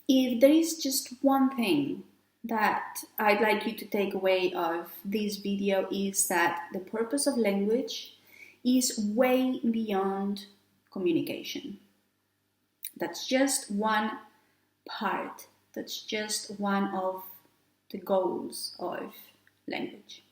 If there is just one thing that I'd like you to take away of this video, is that the purpose of language is way beyond communication. That's just one part. That's just one of the goals of language.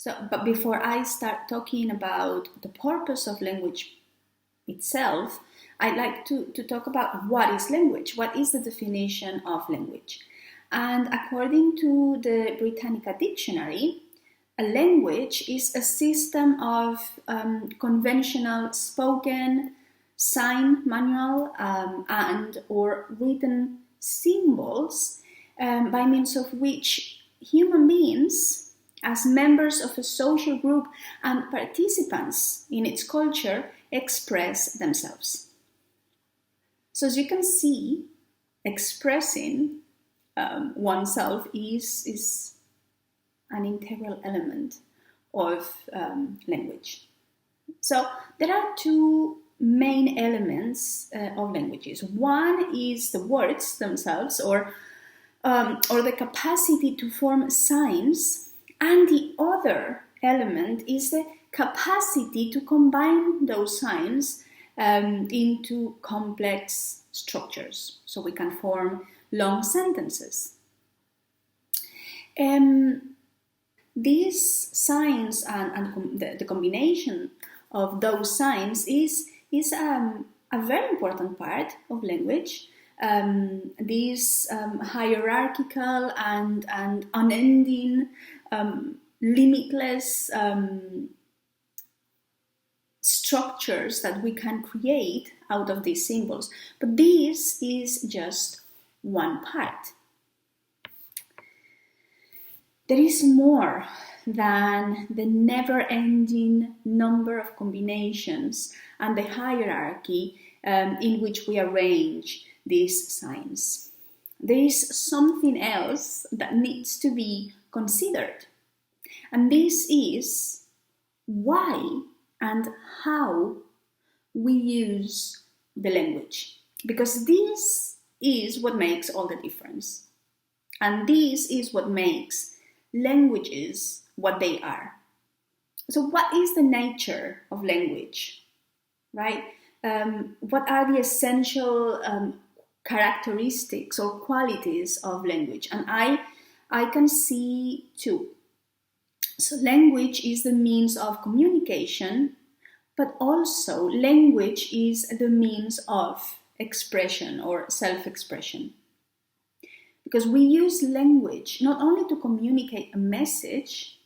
But before I start talking about the purpose of language itself, I'd like to talk about what is language. What is the definition of language? And according to the Britannica Dictionary, a language is a system of conventional spoken, sign, manual, and or written symbols by means of which human beings, as members of a social group and participants in its culture, express themselves. So as you can see, expressing oneself is an integral element of language. So there are two main elements of languages. One is the words themselves, or the capacity to form signs, and the other element is the capacity to combine those signs into complex structures, so we can form long sentences. These signs and the combination of those signs is a very important part of language. These hierarchical and unending, limitless structures that we can create out of these symbols. But this is just one part. There is more than the never-ending number of combinations and the hierarchy in which we arrange these signs. There is something else that needs to be considered, and this is why and how we use the language, because this is what makes all the difference, and this is what makes languages what they are. So what is the nature of language, right? What are the essential characteristics or qualities of language? And I can see two. So language is the means of communication, but also language is the means of expression or self-expression. Because we use language not only to communicate a message,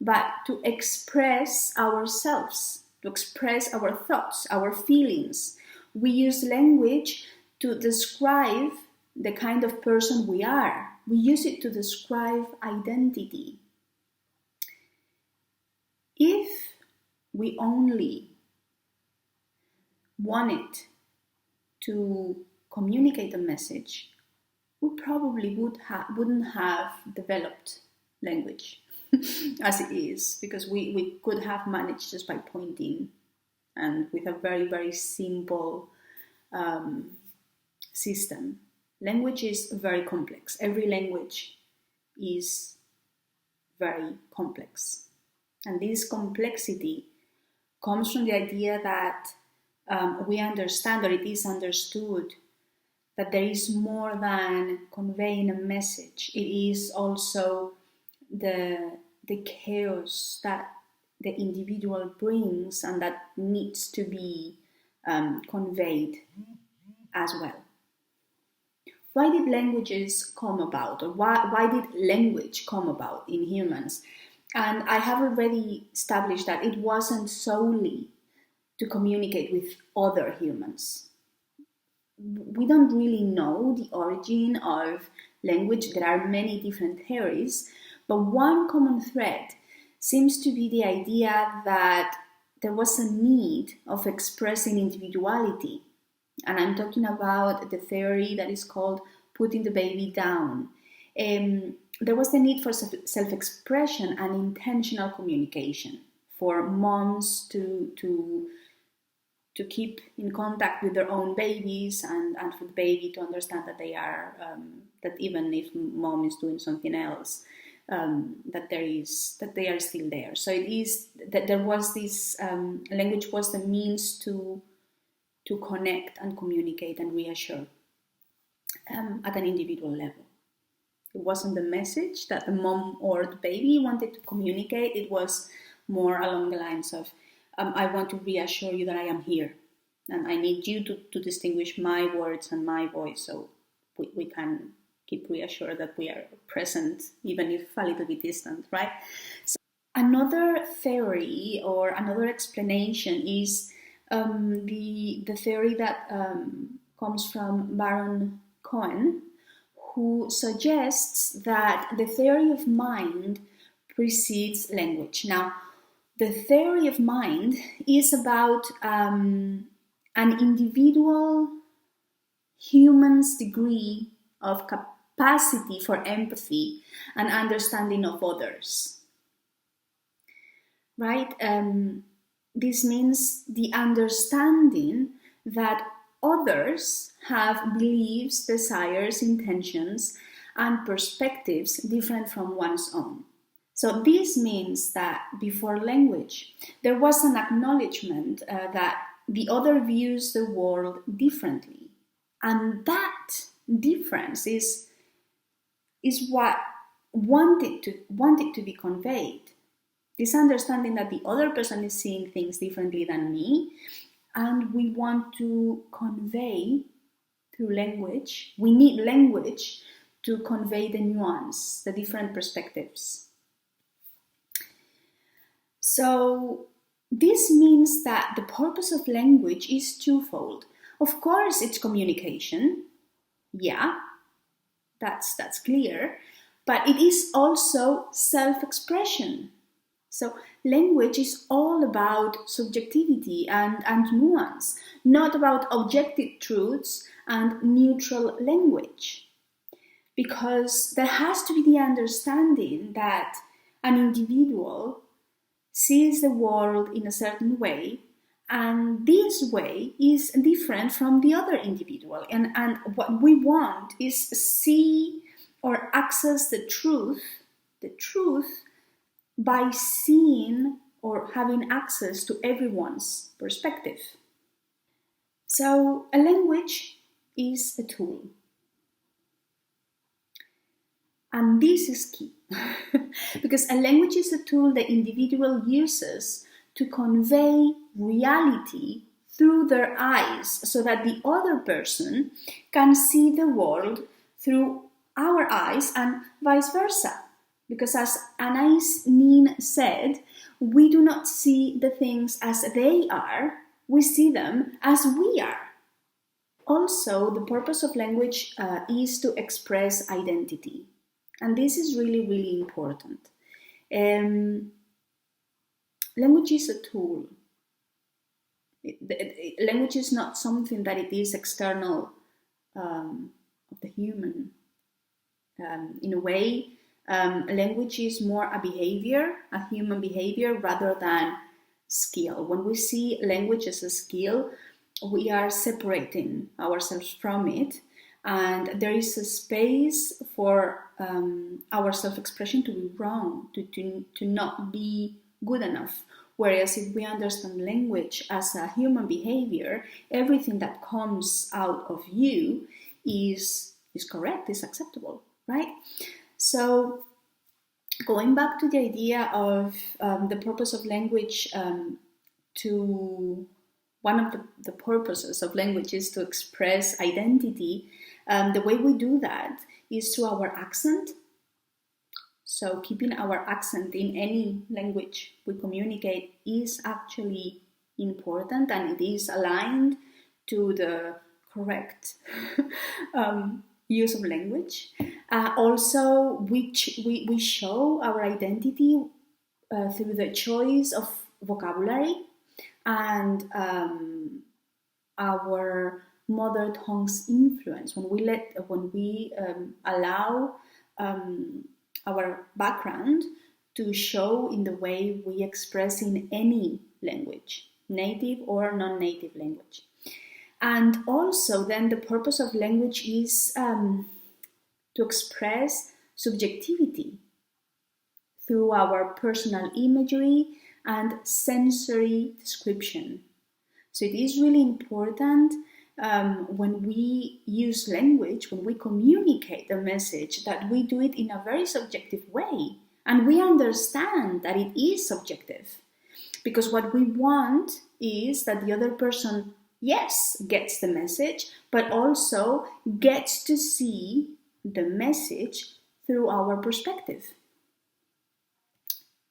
but to express ourselves, to express our thoughts, our feelings. We use language to describe the kind of person we are. We use it to describe identity. If we only wanted to communicate a message, we probably wouldn't have developed language as it is, because we could have managed just by pointing and with a very, very simple system. Language is very complex. Every language is very complex. And this complexity comes from the idea that we understand, or it is understood, that there is more than conveying a message. It is also the chaos that the individual brings and that needs to be conveyed as well. Why did languages come about, or why did language come about in humans? And I have already established that it wasn't solely to communicate with other humans. We don't really know the origin of language. There are many different theories, but one common thread seems to be the idea that there was a need of expressing individuality. And I'm talking about the theory that is called putting the baby down. There was the need for self-expression and intentional communication, for moms to to keep in contact with their own babies, and for the baby to understand that they are, that even if mom is doing something else, that they are still there. So it is that there was this language was the means to connect and communicate and reassure at an individual level. It wasn't the message that the mom or the baby wanted to communicate. It was more along the lines of, I want to reassure you that I am here, and I need you to distinguish my words and my voice, so we can keep reassured that we are present, even if a little bit distant, right? So another theory or another explanation is the theory that comes from Baron Cohen, who suggests that the theory of mind precedes language. Now, the theory of mind is about an individual human's degree of capacity for empathy and understanding of others, right? This means the understanding that others have beliefs, desires, intentions, and perspectives different from one's own. So this means that before language, there was an acknowledgement that the other views the world differently. And that difference is what wanted to be conveyed. This understanding that the other person is seeing things differently than me, and we want to convey through language. We need language to convey the nuance, the different perspectives. So this means that the purpose of language is twofold. Of course, it's communication. Yeah, that's clear. But it is also self-expression. So language is all about subjectivity and nuance, not about objective truths and neutral language. Because there has to be the understanding that an individual sees the world in a certain way, and this way is different from the other individual. And what we want is see or access the truth by seeing or having access to everyone's perspective. So a language is a tool. And this is key, because a language is a tool the individual uses to convey reality through their eyes, so that the other person can see the world through our eyes and vice versa. Because as Anais Nin said, we do not see the things as they are, we see them as we are. Also, the purpose of language is to express identity. And this is really, really important. Language is a tool. Language is not something that it is external of the human. In a way, language is more a behavior, a human behavior, rather than skill. When we see language as a skill, we are separating ourselves from it, and there is a space for our self-expression to be wrong, to not be good enough. Whereas if we understand language as a human behavior, everything that comes out of you is correct, is acceptable, right? So going back to the idea of the purpose of language, to one of the purposes of language is to express identity. The way we do that is through our accent. So keeping our accent in any language we communicate is actually important, and it is aligned to the correct use of language. Also, we show our identity through the choice of vocabulary and our mother tongue's influence. When we allow our background to show in the way we express in any language, native or non-native language. And also then the purpose of language is to express subjectivity through our personal imagery and sensory description. So it is really important when we use language, when we communicate a message, that we do it in a very subjective way. And we understand that it is subjective. Because what we want is that the other person, yes, gets the message, but also gets to see the message through our perspective.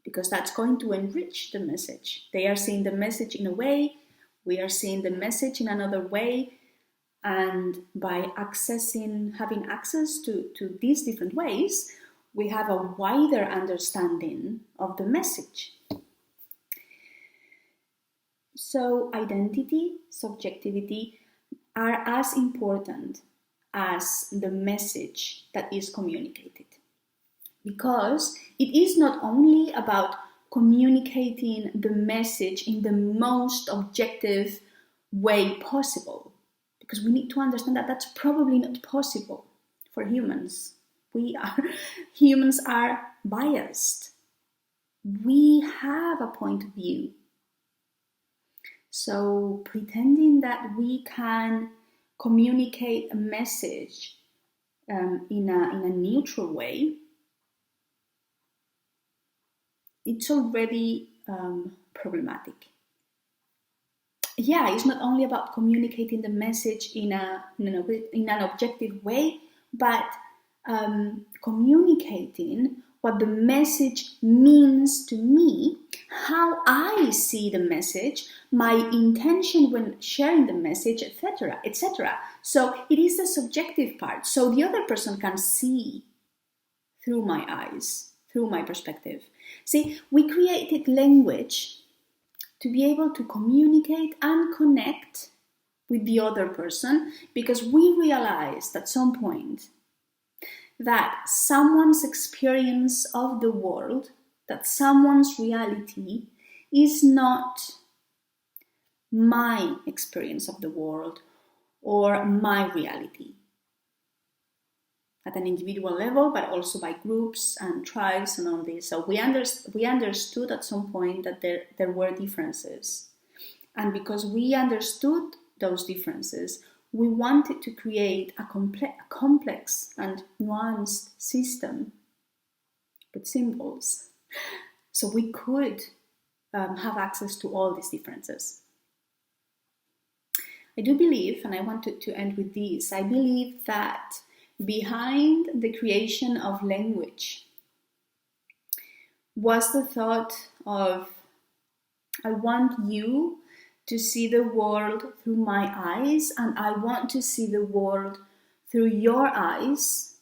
Because that's going to enrich the message. They are seeing the message in a way, we are seeing the message in another way, and by having access to these different ways, we have a wider understanding of the message. So identity, subjectivity are as important as the message that is communicated. Because it is not only about communicating the message in the most objective way possible, because we need to understand that that's probably not possible for humans. Humans are biased. We have a point of view. So pretending that we can communicate a message in a neutral way, it's already problematic. Yeah, it's not only about communicating the message in an objective way, but communicating what the message means to me, how I see the message, my intention when sharing the message, etc., etc. So it is the subjective part. So the other person can see through my eyes, through my perspective. See, we created language to be able to communicate and connect with the other person, because we realized at some point that someone's experience of the world, that someone's reality is not my experience of the world or my reality. At an individual level, but also by groups and tribes and all this. So we understood at some point that there were differences. And because we understood those differences, we wanted to create a complex and nuanced system with symbols. So we could have access to all these differences. I do believe, and I wanted to end with this, I believe that behind the creation of language was the thought of, I want you to see the world through my eyes, and I want to see the world through your eyes,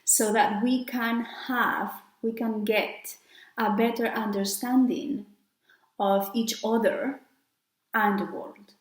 so that we can get a better understanding of each other and the world.